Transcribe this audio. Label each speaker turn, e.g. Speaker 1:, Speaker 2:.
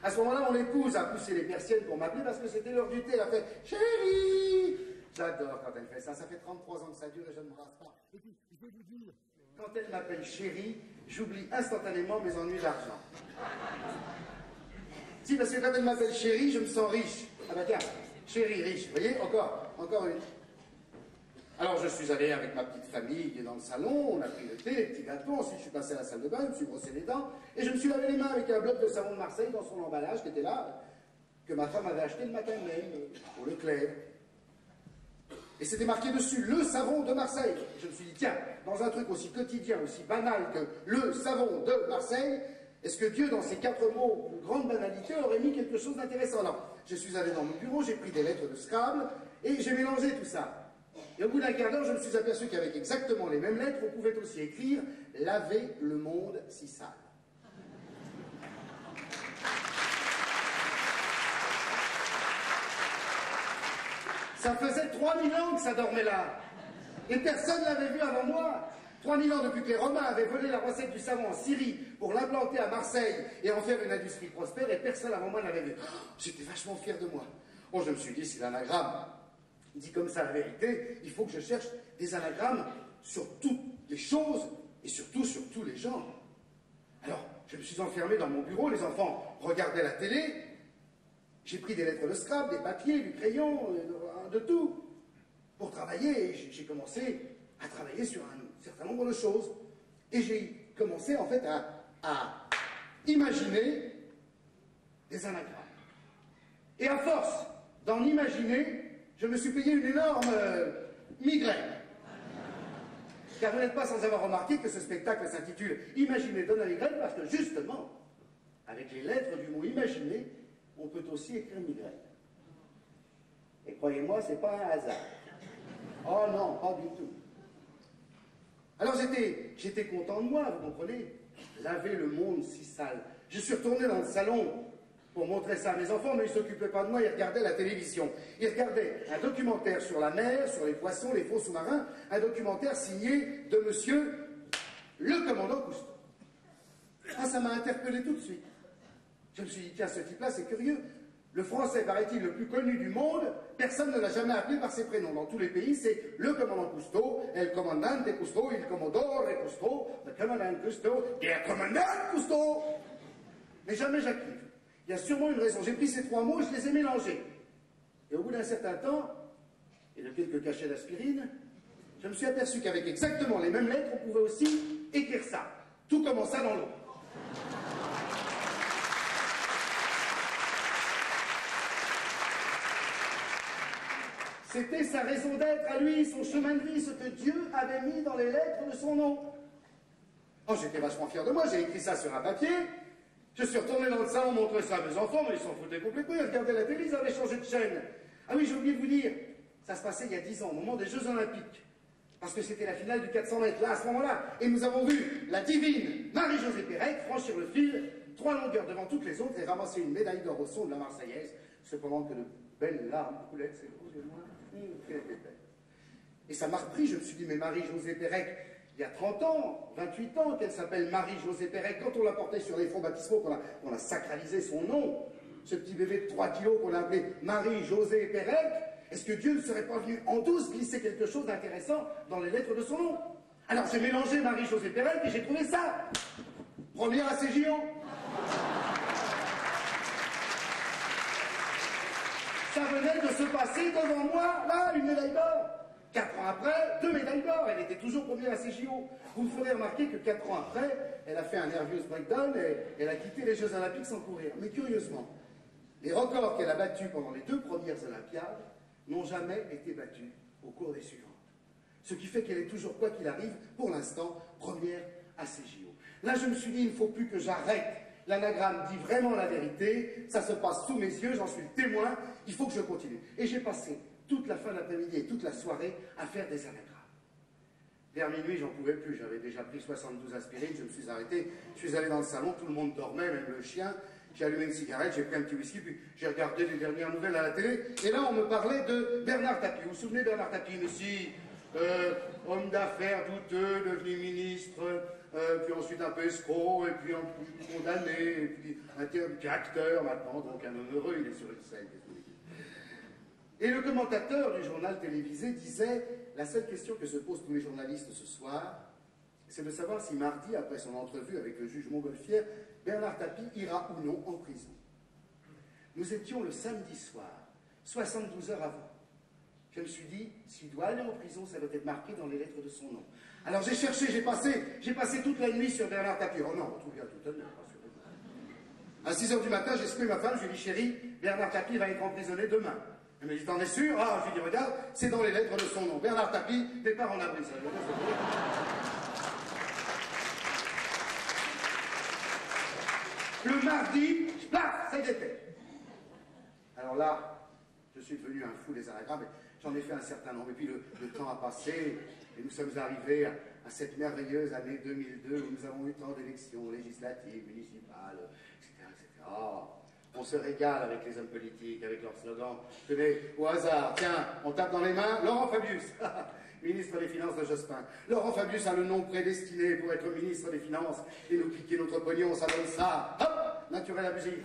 Speaker 1: À ce moment-là, mon épouse a poussé les persiennes pour m'appeler parce que c'était l'heure du thé. Elle a fait « Chérie !» J'adore quand elle fait ça. Ça fait 33 ans que ça dure et je ne me rase pas. Et puis, je vais vous dire, quand elle m'appelle chérie, j'oublie instantanément mes ennuis d'argent. Si, parce que quand elle m'appelle chérie, je me sens riche. Ah bah tiens, chérie riche. Vous voyez, encore une. Alors je suis allé avec ma petite famille dans le salon, on a pris le thé, les petits gâteaux, ensuite je suis passé à la salle de bain, je me suis brossé les dents, et je me suis lavé les mains avec un bloc de savon de Marseille dans son emballage qui était là, que ma femme avait acheté le matin même, au Leclerc. Et c'était marqué dessus, le savon de Marseille. Et je me suis dit, tiens, dans un truc aussi quotidien, aussi banal que le savon de Marseille, est-ce que Dieu, dans ces 4 mots, une grande banalité, aurait mis quelque chose d'intéressant? Alors, je suis allé dans mon bureau, j'ai pris des lettres de Scrabble, et j'ai mélangé tout ça. Et au bout d'un quart d'heure, je me suis aperçu qu'avec exactement les mêmes lettres, on pouvait aussi écrire « Lavez le monde si sale ». Ça faisait 3000 ans que ça dormait là. Et personne ne l'avait vu avant moi. 3000 ans depuis que les Romains avaient volé la recette du savon en Syrie pour l'implanter à Marseille et en faire une industrie prospère, et personne avant moi ne l'avait vu. Oh, j'étais vachement fier de moi. Bon, je me suis dit, si l'anagramme dit comme ça la vérité, il faut que je cherche des anagrammes sur toutes les choses et surtout sur tous les gens. Alors, je me suis enfermé dans mon bureau, les enfants regardaient la télé, j'ai pris des lettres de Scrabble, des papiers, du crayon, de tout, pour travailler, et j'ai commencé à travailler sur un certain nombre de choses. Et j'ai commencé en fait à imaginer des anagrammes. Et à force d'en imaginer, je me suis payé une énorme migraine. Car vous n'êtes pas sans avoir remarqué que ce spectacle s'intitule « Imaginer donne la migraine » parce que justement, avec les lettres du mot « imaginer », on peut aussi écrire migraine. Et croyez-moi, c'est pas un hasard. Oh non, pas du tout. Alors j'étais content de moi, vous comprenez? Laver le monde si sale. Je suis retourné dans le salon pour montrer ça à mes enfants, mais ils ne s'occupaient pas de moi, ils regardaient la télévision. Ils regardaient un documentaire sur la mer, sur les poissons, les fonds sous-marins, un documentaire signé de monsieur le commandant Cousteau. Ah, ça m'a interpellé tout de suite. Je me suis dit, tiens, ce type-là, c'est curieux. Le français, paraît-il, le plus connu du monde, personne ne l'a jamais appelé par ses prénoms. Dans tous les pays, c'est le commandant Cousteau, el comandante Cousteau, il commodore Cousteau, le commandant Cousteau, der commandant Cousteau. Mais jamais Jacques Yves. Il y a sûrement une raison. J'ai pris ces 3 mots et je les ai mélangés. Et au bout d'un certain temps, et de quelques cachets d'aspirine, je me suis aperçu qu'avec exactement les mêmes lettres, on pouvait aussi écrire ça. Tout commença dans l'eau. C'était sa raison d'être à lui, son chemin de vie, ce que Dieu avait mis dans les lettres de son nom. Oh, j'étais vachement fier de moi, j'ai écrit ça sur un papier. Je suis retourné dans le salon montrer ça à mes enfants, mais ils s'en foutaient complètement, ils regardaient la télé, ils avaient changé de chaîne. Ah oui, j'ai oublié de vous dire, ça se passait il y a 10 ans, au moment des Jeux Olympiques. Parce que c'était la finale du 400 mètres, là, à ce moment-là. Et nous avons vu la divine Marie-Josée Pérec franchir le fil, 3 longueurs devant toutes les autres, et ramasser une médaille d'or au son de la Marseillaise, cependant que de belles larmes coulaient de ses yeux. Et ça m'a repris, je me suis dit, mais Marie-Josée Pérec, il y a 30 ans, 28 ans, qu'elle s'appelle Marie-Josée Pérec, quand on l'a portée sur les fonds baptismaux, qu'on a sacralisé son nom, ce petit bébé de 3 kilos qu'on a appelé Marie-Josée Pérec, est-ce que Dieu ne serait pas venu en douce glisser quelque chose d'intéressant dans les lettres de son nom? Alors j'ai mélangé Marie-Josée Pérec et j'ai trouvé ça. Première à CJO. Ça venait de se passer devant moi, là, une médaille d'or. 4 ans après, 2 médailles d'or. Elle était toujours première à CJO. Vous me ferez remarquer que 4 ans après, elle a fait un nervous breakdown et elle a quitté les Jeux Olympiques sans courir. Mais curieusement, les records qu'elle a battus pendant les 2 premières Olympiades n'ont jamais été battus au cours des suivantes. Ce qui fait qu'elle est toujours, quoi qu'il arrive, pour l'instant, première à CJO. Là, je me suis dit, il ne faut plus que j'arrête. L'anagramme dit vraiment la vérité, ça se passe sous mes yeux, j'en suis le témoin, il faut que je continue. Et j'ai passé toute la fin de l'après-midi et toute la soirée à faire des anagrammes. Vers minuit, j'en pouvais plus, j'avais déjà pris 72 aspirines, je me suis arrêté, je suis allé dans le salon, tout le monde dormait, même le chien, j'ai allumé une cigarette, j'ai pris un petit whisky, puis j'ai regardé les dernières nouvelles à la télé, et là on me parlait de Bernard Tapie. Vous vous souvenez de Bernard Tapie? Mais si, homme d'affaires douteux, devenu ministre, puis ensuite un peu escroc, et puis un peu condamné, et puis acteur maintenant, donc un homme heureux, il est sur une scène. Et le commentateur du journal télévisé disait « La seule question que se posent tous les journalistes ce soir, c'est de savoir si mardi, après son entrevue avec le juge Montgolfière, Bernard Tapie ira ou non en prison. » Nous étions le samedi soir, 72 heures avant. Je me suis dit, s'il doit aller en prison, ça doit être marqué dans les lettres de son nom. Alors j'ai cherché, j'ai passé toute la nuit sur Bernard Tapie. Oh non, on trouve bien tout à l'heure, rassurez-vous. À 6 heures du matin, j'ai secoué ma femme, je lui ai dit, chérie, Bernard Tapie va être emprisonné demain. Elle m'a dit, t'en es sûr? Ah, je lui ai dit, regarde, c'est dans les lettres de son nom. Bernard Tapie, départ en avril. Le mardi, paf, ça y était. Alors là, je suis devenu un fou des anagrammes, et j'en ai fait un certain nombre. Et puis le temps a passé, et nous sommes arrivés à cette merveilleuse année 2002 où nous avons eu tant d'élections législatives, municipales, etc., etc. On se régale avec les hommes politiques, avec leurs slogans. Tenez, au hasard, tiens, on tape dans les mains, Laurent Fabius, ministre des Finances de Jospin. Laurent Fabius a le nom prédestiné pour être ministre des Finances et nous piquer notre pognon, ça donne ça. Hop, naturel abusif.